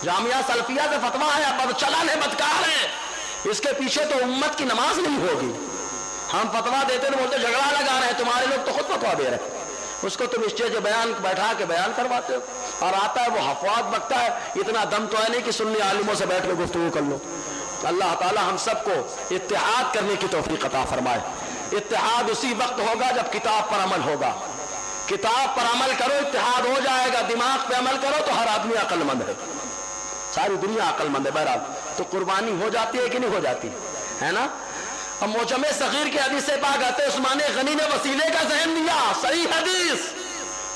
جامعہ سلفیہ سے فتویٰ ہے, بدچلن ہے, بدکار ہے, اس کے پیچھے تو امت کی نماز نہیں ہوگی. ہم فتویٰ دیتے تو بولتے جھگڑا لگا رہے ہیں, تمہارے لوگ تو خود فتویٰ دے رہے ہیں. اس کو تم اسٹیج بیان بیٹھا کے بیان کرواتے ہو, اور آتا ہے وہ حفوات بکتا ہے. اتنا دم تو ہے نہیں کہ سنی عالموں سے بیٹھ کے گفتگو کر لو. اللہ تعالی ہم سب کو اتحاد کرنے کی توفیق عطا فرمائے. اتحاد اسی وقت ہوگا جب کتاب پر عمل ہوگا. کتاب پر عمل کرو, اتحاد ہو جائے گا. دماغ پہ عمل کرو تو ہر آدمی عقل مند ہے, ساری دنیا عقل مند ہے. بہرحال تو قربانی ہو جاتی ہے کہ نہیں ہو جاتی ہے نا. اب موجم صغیر کے حدیث پاک آتے عثمان غنی نے وسیلے کا ذہن دیا, صحیح حدیث.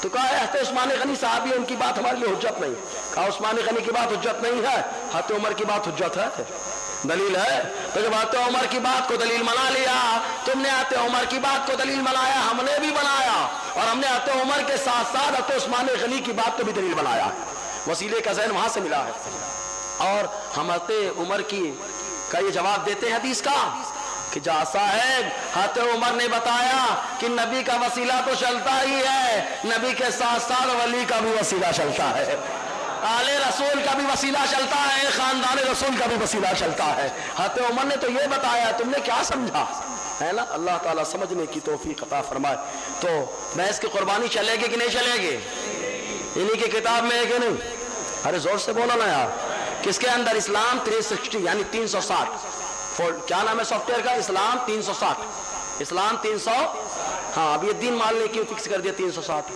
تو کہا ہے عثمان غنی صحابی, ان کی بات ہمارے لیے حجت نہیں. کہا عثمان غنی کی بات حجت نہیں ہے, حضرت عمر کی بات حجت ہے, دلیل ہے. تو جب حضرت عمر کی بات کو دلیل بنا لیا, تم نے حضرت عمر کی بات کو دلیل بنایا, ہم نے بھی بنایا, اور ہم نے حضرت عمر کے ساتھ ساتھ حضرت عثمان غنی کی بات کو بھی دلیل بنایا. وسیلے کا ذہن وہاں سے ملا ہے. اور ہم حضرت عمر کی کا یہ جواب دیتے ہیں حدیث کا کہ جا صاحب, حضرت عمر نے بتایا کہ نبی کا وسیلہ تو چلتا ہی ہے, نبی کے ساتھ ساتھ ولی کا بھی وسیلہ چلتا ہے, آل رسول کا بھی وسیلہ چلتا ہے, خاندان رسول کا بھی وسیلہ چلتا ہے. حضرت عمر نے تو یہ بتایا, تم نے کیا سمجھا ہے نا. اللہ تعالیٰ سمجھنے کی توفیق عطا فرمائے. تو بحث کی قربانی چلے گی کہ نہیں چلے گی؟ انہی کی کتاب میں ہے کہ نہیں؟ ارے زور سے بولو نا یار. کس کے اندر؟ اسلام 360 یعنی 360. کیا نام ہے سافٹ ویئر کا؟ اسلام 360. اسلام 300. ہاں اب یہ دین مال نے کیوں فکس کر دیا 360؟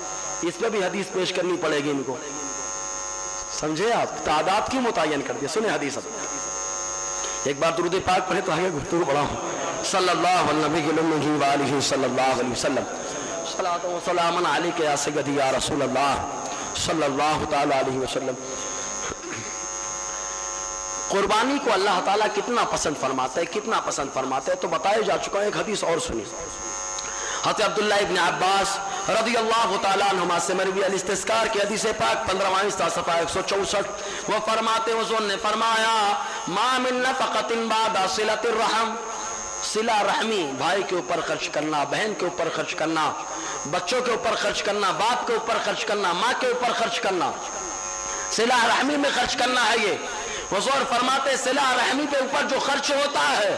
اس پہ بھی حدیث پیش کرنی پڑے گی ان کو, سمجھے آپ؟ تعداد کیوں متعین کر دیا؟ سنیں حدیث. ایک بار درود پاک پڑھے تو آگے گفتگو بڑھاؤں. صلی اللہ علیہ وآلہ صلی اللہ علیہ وسلم. صلاۃ و سلام علیک یا سیدی یا رسول اللہ صلی اللہ تعالی علیہ وسلم. قربانی کو اللہ تعالیٰ کتنا پسند فرماتا ہے, کتنا پسند فرماتا ہے, تو بتایا جا چکا ہے. ایک حدیث اور سنی, حضرت عبداللہ ابن عباس رضی اللہ تعالیٰ عنہما سے مروی الاستذکار کی حدیث پاک 15واں صفحہ 164. وہ فرماتے, حضور نے فرمایا, ما من نفقۃ بعد صلۃ الرحم, صلہ رحمی, بھائی کے اوپر خرچ کرنا, بہن کے اوپر خرچ کرنا, بچوں کے اوپر خرچ کرنا, باپ کے اوپر خرچ کرنا, ماں کے اوپر خرچ کرنا, صلہ رحمی میں خرچ کرنا ہے. یہ حضور فرماتے صلہ رحمی کے اوپر جو خرچ ہوتا ہے,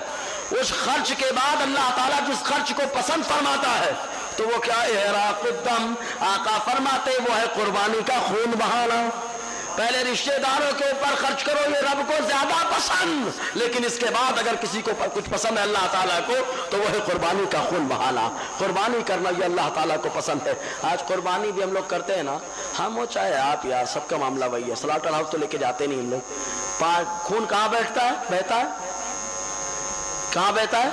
اس خرچ کے بعد اللہ تعالیٰ جس خرچ کو پسند فرماتا ہے تو وہ کیا ہے؟ احراق الدم. آقا فرماتے وہ ہے قربانی کا خون بہانا. پہلے رشتہ داروں کے اوپر خرچ کرو, یہ رب کو زیادہ پسند, لیکن اس کے بعد اگر کسی کو کچھ پسند ہے اللہ تعالیٰ کو تو وہ ہے قربانی کا خون بہانا. قربانی کرنا یہ اللہ تعالیٰ کو پسند ہے. آج قربانی بھی ہم لوگ کرتے ہیں نا, ہم وہ چاہے آپ, یار سب کا معاملہ وہی ہے. سلاٹر ہاؤس تو لے کے جاتے نہیں ہم لوگ. خون کہاں بیٹھتا ہے؟ بہتا ہے کہاں بہتا ہے؟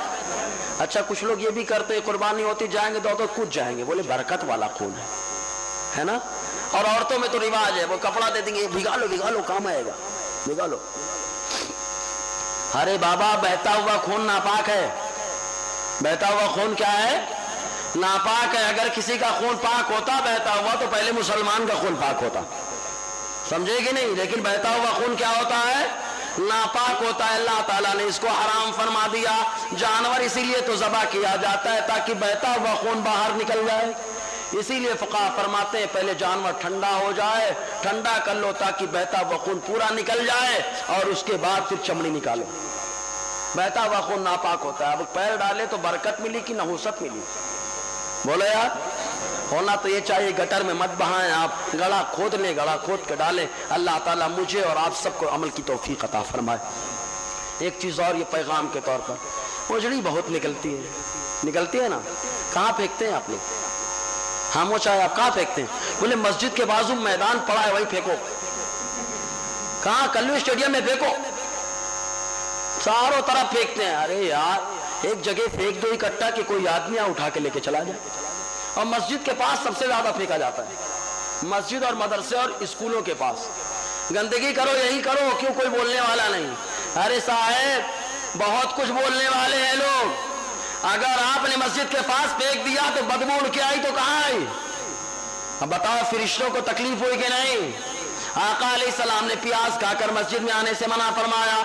اچھا کچھ لوگ یہ بھی کرتے ہیں, قربانی ہوتی جائیں گے تو کود جائیں گے, بولے برکت والا خون ہے نا. اور عورتوں میں تو رواج ہے, وہ کپڑا دے دیں گے, بھگا لو کام آئے گا, بھگا لو. ارے بابا بہتا ہوا خون ناپاک ہے. بہتا ہوا خون کیا ہے؟ ناپاک ہے. اگر کسی کا خون پاک ہوتا بہتا ہوا تو پہلے مسلمان کا خون پاک ہوتا, سمجھے کہ نہیں؟ لیکن بہتا ہوا خون کیا ہوتا ہے؟ ناپاک ہوتا ہے. اللہ تعالیٰ نے اس کو حرام فرما دیا. جانور اسی لیے تو ذبح کیا جاتا ہے تاکہ بہتا ہوا خون باہر نکل جائے. اسی لیے فقہا فرماتے ہیں پہلے جانور ٹھنڈا ہو جائے, ٹھنڈا کر لو تاکہ بہتا ہوا خون پورا نکل جائے, اور اس کے بعد پھر چمڑی نکالو. بہتا ہوا خون ناپاک ہوتا ہے. اب پیر ڈالے تو برکت ملی کہ نحوست ملی؟ بولو یار. ہونا تو یہ چاہیے گٹر میں مت بہائیں آپ, گڑھا کھود لیں, گڑھا کھود کے ڈالیں. اللہ تعالیٰ مجھے اور آپ سب کو عمل کی توفیق عطا فرمائے. ایک چیز اور یہ پیغام کے طور پر, اجڑی بہت نکلتی ہے نا. کہاں پھینکتے ہیں آپ لوگ؟ ہم وہ چاہے آپ کہاں پھینکتے ہیں؟ بولے مسجد کے بازو میدان پڑا ہے وہی پھینکو. کہاں؟ کلو اسٹیڈیم میں پھینکو. چاروں طرف پھینکتے ہیں. ارے یار ایک جگہ پھینک دو اکٹھا کہ کوئی آدمی اٹھا کے لے کے چلا جائے. اور مسجد کے پاس سب سے زیادہ پھینکا جاتا ہے, مسجد اور مدرسے اور اسکولوں کے پاس. گندگی کرو یہی کرو, کیوں کوئی بولنے والا نہیں؟ ارے صاحب بہت کچھ بولنے والے ہیں لوگ. اگر آپ نے مسجد کے پاس پھینک دیا تو بدبو اڑ کے آئی تو کہاں آئی؟ اب بتاؤ فرشتوں کو تکلیف ہوئی کہ نہیں؟ آقا علیہ السلام نے پیاز کھا کر مسجد میں آنے سے منع فرمایا.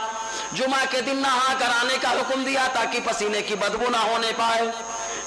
جمعہ کے دن نہا کر آنے کا حکم دیا تاکہ پسینے کی بدبو نہ ہونے پائے.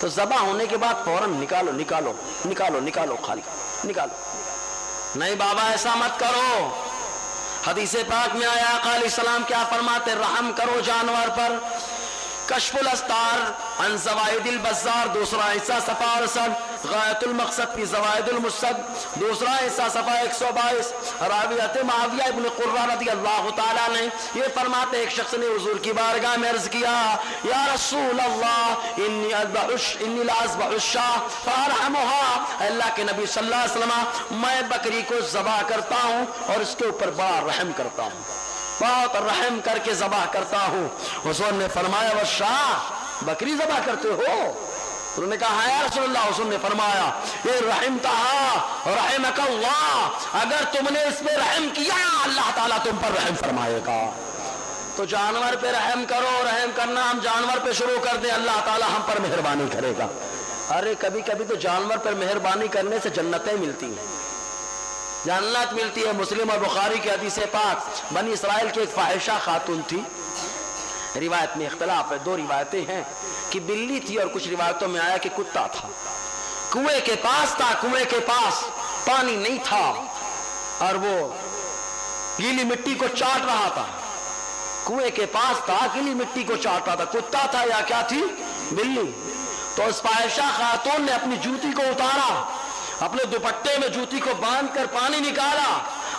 تو ذبح ہونے کے بعد فوراً نکالو نکالو نکالو نکالو خالی نکالو. نہیں بابا ایسا مت کرو. حدیث پاک میں آیا آقا علیہ السلام کیا فرماتے؟ رحم کرو جانور پر. کشف الاستار عن زوائد البزار دوسرا حصہ صفحہ 68، غایت المقصد فی زوائد المسد دوسرا حصہ صفحہ 122. راویت معاویہ ابن قرہ رضی اللہ تعالیٰ نے یہ فرماتے ایک شخص نے حضور کی بارگاہ میں عرض کیا یا رسول اللہ انی لاذبح الشاہ فارحمها، اللہ کے نبی صلی اللہ علیہ وسلم میں بکری کو ذبح کرتا ہوں اور اس کے اوپر بڑا رحم کرتا ہوں، بہت رحم کر کے ذبح کرتا ہوں. حضور نے فرمایا والشاہ، بکری ذبح کرتے ہو؟ انہوں نے کہا یا رسول اللہ. حضور نے فرمایا یہ رحمتہا رحمک اللہ، اگر تم نے اس پہ رحم کیا اللہ تعالیٰ تم پر رحم فرمائے گا. تو جانور پہ رحم کرو. رحم کرنا ہم جانور پہ شروع کر دیں اللہ تعالیٰ ہم پر مہربانی کرے گا. ارے کبھی کبھی تو جانور پر مہربانی کرنے سے جنتیں ملتی ہیں، جنت ملتی ہے. مسلم اور بخاری کی حدیث پاک، بنی اسرائیل کی ایک فاحشہ خاتون تھی، روایت میں اختلاف ہے، دو روایتیں ہیں کہ بلی تھی اور کچھ روایتوں میں آیا کہ کتا تھا. کنویں کے پاس تھا، کنویں کے پاس پانی نہیں تھا اور وہ گیلی مٹی کو چاٹ رہا تھا. کنویں کے پاس تھا، گیلی مٹی کو چاٹ رہا تھا. کتا تھا یا کیا تھی؟ بلی. تو اس فاحشہ خاتون نے اپنی جوتی کو اتارا، اپنے دوپٹے میں جوتی کو باندھ کر پانی نکالا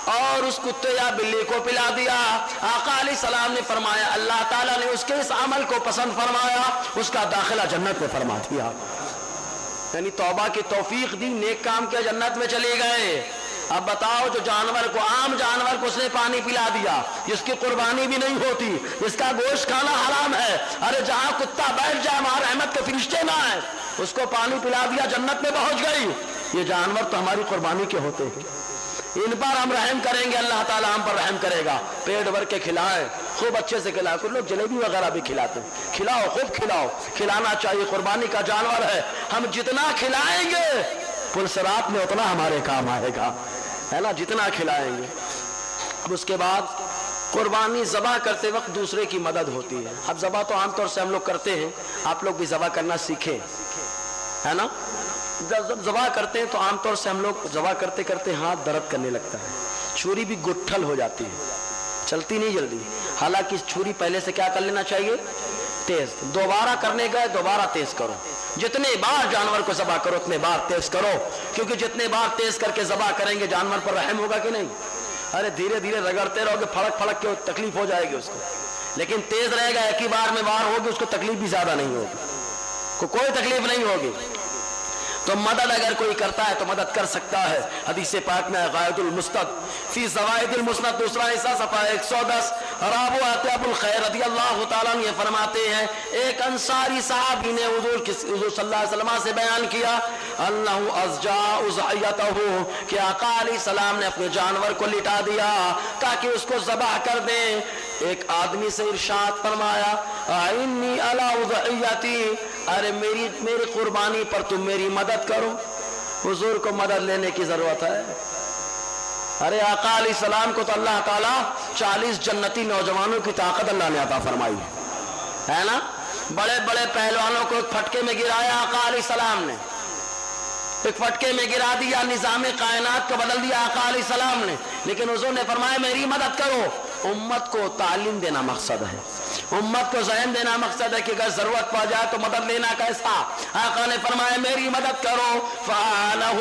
اور اس کتے یا بلی کو پلا دیا. آقا علیہ السلام نے فرمایا اللہ تعالیٰ نے اس کے اس عمل کو پسند فرمایا، اس کا داخلہ جنت میں فرما دیا. یعنی توبہ کی توفیق دی، نیک کام کیا، جنت میں چلے گئے. اب بتاؤ جو جانور کو، عام جانور کو اس نے پانی پلا دیا جس کی قربانی بھی نہیں ہوتی، جس کا گوشت کھانا حرام ہے، ارے جہاں کتا بیٹھ جائے وہاں رحمت کے فرشتے نہ آئے، اس کو پانی پلا دیا جنت میں پہنچ گئی. یہ جانور تو ہماری قربانی کے ہوتے ہیں، ان پر ہم رحم کریں گے اللہ تعالیٰ ہم پر رحم کرے گا. پیٹ بھر کے کھلائیں، خوب اچھے سے کھلائیں. کچھ لوگ جلیبی وغیرہ بھی کھلاتے ہیں، کھلاؤ خوب کھلاؤ، کھلانا چاہیے، قربانی کا جانور ہے. ہم جتنا کھلائیں گے پلسرات میں اتنا ہمارے کام آئے گا، ہے نا، جتنا کھلائیں گے. اب اس کے بعد قربانی ذبح کرتے وقت دوسرے کی مدد ہوتی ہے. اب ذبح تو عام طور سے ہم لوگ کرتے ہیں، آپ لوگ بھی ذبح کرنا سیکھیں، ہے نا. جب ذبح کرتے ہیں تو عام طور سے ہم لوگ ذبح کرتے کرتے ہاتھ درد کرنے لگتا ہے، چھری بھی گٹھل ہو جاتی ہے، چلتی نہیں جلدی. حالانکہ چھری پہلے سے کیا کر لینا چاہیے؟ تیز. دوبارہ کرنے گئے دوبارہ تیز کرو، جتنے بار جانور کو ذبح کرو اتنے بار تیز کرو، کیونکہ جتنے بار تیز کر کے ذبح کریں گے جانور پر رحم ہوگا کہ نہیں. ارے دھیرے دھیرے رگڑتے رہو گے، پھڑک پھڑک کے تکلیف ہو جائے گی اس کو، لیکن تیز رہے گا ایک ہی بار میں وار ہوگی، اس کو تکلیف بھی زیادہ نہیں ہوگی، کوئی تکلیف نہیں ہوگی. تو مدد اگر کوئی کرتا ہے تو مدد کر سکتا ہے. حدیث پاک میں غایت المسند فی زوائد المسند دوسرا حصہ صفحہ 110، رابو ابو الخیر رضی اللہ تعالیٰ عنہ یہ فرماتے ہیں ایک انصاری صحابی نے حضور صلی اللہ علیہ وسلم سے بیان کیا اللہ ازجا اضحیتہ، کہ آقا علیہ السلام نے اپنے جانور کو لٹا دیا تاکہ اس کو ذبح کر دیں. ایک آدمی سے ارشاد فرمایا انی علی اضحیتی، ارے میری قربانی پر تم میری مدد کرو. حضور کو مدد لینے کی ضرورت ہے. ارے آقا علیہ السلام کو تو اللہ تعالیٰ 40 جنتی نوجوانوں کی طاقت اللہ نے عطا فرمائی ہے نا. بڑے بڑے پہلوانوں کو ایک پھٹکے میں گرایا آقا علیہ السلام نے، ایک پھٹکے میں گرا دیا، نظام کائنات کو بدل دیا آقا علیہ السلام نے. لیکن حضور نے فرمایا میری مدد کرو. امت کو تعلیم دینا مقصد ہے، امت کو ذہن دینا مقصد ہے کہ اگر ضرورت پا جائے تو مدد لینا کیسا. آقا نے فرمایا میری مدد کرو. فعلہ،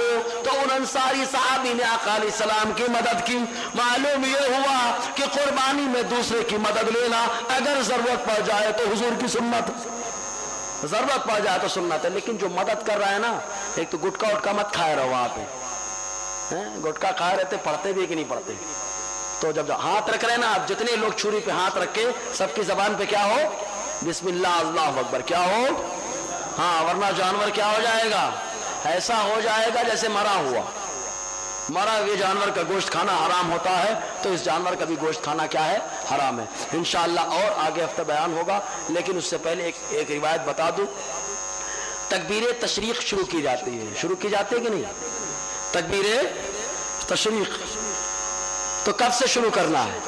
تو ان انصاری صحابی نے آقا علیہ السلام کی مدد کی. معلوم یہ ہوا کہ قربانی میں دوسرے کی مدد لینا اگر ضرورت پا جائے تو حضور کی سنت، ضرورت پا جائے تو سنت ہے. لیکن جو مدد کر رہا ہے نا، ایک تو گٹکا وٹکا مت کھائے رہو وہاں پہ، گٹکا کھائے رہتے پڑھتے بھی کہ نہیں پڑھتے. تو جب ہاتھ رکھ رہے نا آپ، جتنے لوگ چھری پہ ہاتھ رکھ کے سب کی زبان پہ کیا ہو؟ بسم اللہ اللہ اکبر کیا ہو؟ ہاں، ورنہ جانور کیا ہو جائے گا؟ ایسا ہو جائے گا جیسے مرا ہوا. مرا ہوئے جانور کا گوشت کھانا حرام ہوتا ہے، تو اس جانور کا بھی گوشت کھانا کیا ہے؟ حرام ہے. انشاءاللہ اور آگے ہفتہ بیان ہوگا، لیکن اس سے پہلے ایک روایت بتا دوں. تکبیر تشریق شروع کی جاتی ہے، شروع کی جاتی ہے کہ نہیں؟ تکبیر تشریق تو کب سے شروع کرنا ہے؟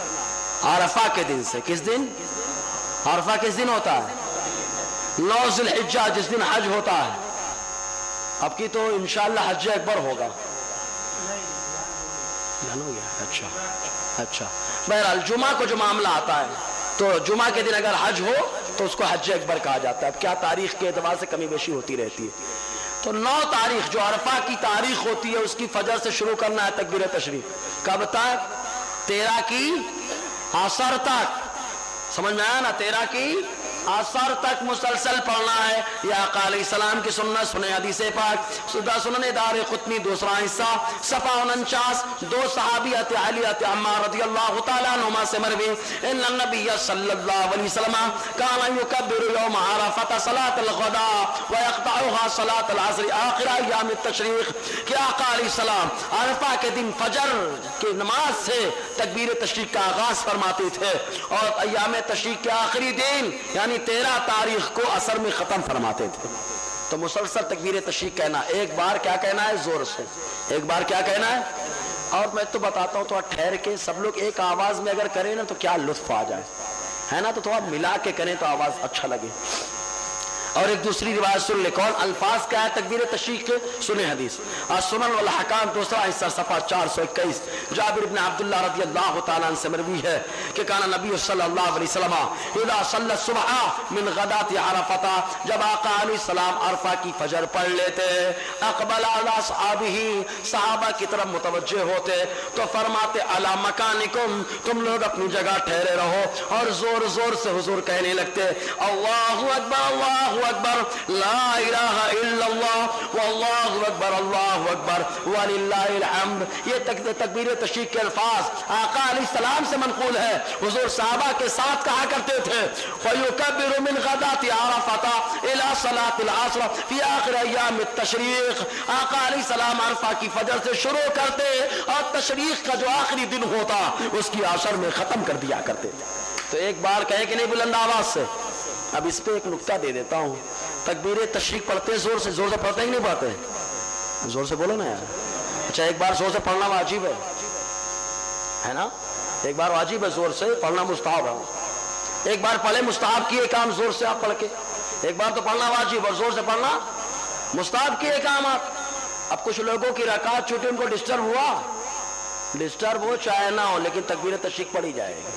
عرفہ کے دن سے. کس دن؟ عرفہ کس دن ہوتا ہے؟ 9 ذوالحجہ جس دن حج ہوتا ہے. اب کی تو انشاءاللہ حج اکبر ہوگا. اچھا بہرحال جمعہ کو جو معاملہ آتا ہے تو جمعہ کے دن اگر حج ہو تو اس کو حج اکبر کہا جاتا ہے. اب کیا تاریخ کے اعتبار سے کمی بیشی ہوتی رہتی ہے. تو 9 تاریخ جو عرفہ کی تاریخ ہوتی ہے اس کی فجر سے شروع کرنا ہے تکبیر تشریف. کب تک؟ 13 کی عصر تک. سمجھ میں آیا نا؟ 13 کی عصر تک مسلسل پڑھنا ہے. یا آقا علیہ السلام کی سنت سنیں حدیث پاک سنن دارقطنی دوسرا حصہ صفحہ 49. 2 صحابی علی عمار رضی اللہ تعالیٰ عنہما سے مروی ان النبی صلی اللہ علیہ وسلم کان یکبر یوم عرفہ صلاۃ الغداء ویقطعها صلاۃ العصر آخر ایام التشریق. کہ آقا علیہ السلام عرفہ کے دن فجر کی نماز سے تکبیر تشریق کا آغاز فرماتے تھے اور ایام تشریق کے آخری دن یعنی 13 تاریخ کو عصر میں ختم فرماتے تھے. تو مسلسل تکبیر تشریق کہنا. ایک بار کیا کہنا ہے؟ زور سے. ایک بار کیا کہنا ہے؟ اور میں تو بتاتا ہوں تھوڑا ٹھہر کے سب لوگ ایک آواز میں اگر کریں نا تو کیا لطف آ جائے ہے نا. تو تھوڑا ملا کے کریں تو آواز اچھا لگے. اور ایک دوسری روایت سن لے. کون الفاظ کیا ہے تکبیر تشریق کے؟ سنیں حدیث السنن والحکام دوسرا حصہ صفحہ 421. جابر بن عبداللہ رضی اللہ تعالیٰ عنہ سے مروی ہے کہ کان نبی صلی اللہ علیہ وسلم اذا صلی الصبح من غدات عرفہ جب آقا علیہ السلام عرفہ کی فجر پڑھ لیتے اقبل علی اصحابہ صحابہ کی طرف متوجہ ہوتے تو فرماتے علی مکانکم تم لوگ اپنی جگہ ٹھہرے رہو اور زور زور سے حضور کہنے لگتے اللہ اکبر اللہ اکبر لا الہ الا اللہ واللہ اکبر اللہ اکبر وللہ الحمد. یہ تکبیر تشریق کے الفاظ آقا علیہ السلام سے منقول ہے. حضور صحابہ کے ساتھ کہا کرتے تھے فیکبر من غدات عرفہ الی صلاۃ العصر فی آخر ایام التشریق. آقا علیہ السلام عرفہ کی فجر سے شروع کرتے اور تشریق کا جو آخری دن ہوتا اس کی عصر میں ختم کر دیا کرتے. تو ایک بار کہے کہ نہیں بلند آواز سے. اب اس پہ ایک نکتہ دے دیتا ہوں. تکبیر تشریق پڑھتے زور سے پڑھتے ہی نہیں پڑھتے. زور سے بولو نا یار. اچھا ایک بار زور سے پڑھنا واجب ہے نا. ایک بار واجب ہے زور سے پڑھنا مستحب ہے. ایک بار پڑھے مستحب کیے کام زور سے آپ پڑھ کے. ایک بار تو پڑھنا واجب اور زور سے پڑھنا مستحب کیے کام آپ. اب کچھ لوگوں کی رکعت چھوٹی ان کو ڈسٹرب ہو چاہے نہ ہو لیکن تکبیر تشریق پڑھی جائے گی.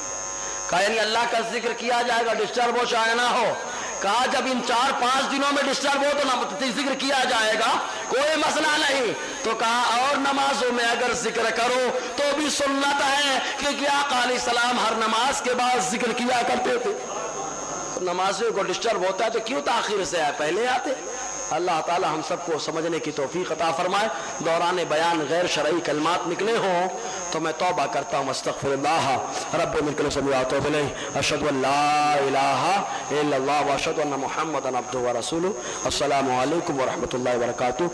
کہا یعنی اللہ کا ذکر کیا جائے گا ڈسٹرب ہو چاہے نہ ہو. کہا جب ان 4-5 دنوں میں ڈسٹرب ہو تو نہ ذکر کیا جائے گا کوئی مسئلہ نہیں. تو کہا اور نمازوں میں اگر ذکر کرو تو بھی سنت ہے کیونکہ آقا علیہ السلام ہر نماز کے بعد ذکر کیا کرتے تھے. نمازوں کو ڈسٹرب ہوتا ہے تو کیوں تاخیر سے آئے پہلے آتے. اللہ تعالی ہم سب کو سمجھنے کی توفیق عطا فرمائے. دوران بیان غیر شرعی کلمات نکلے ہوں تو میں توبہ کرتا ہوں. استغفر اللہ رب من کل ذنب واتوب الیہ. اشہد ان لا الہ الا اللہ واشہد ان محمدا عبدہ ورسولہ. السلام علیکم ورحمۃ اللہ وبرکاتہ.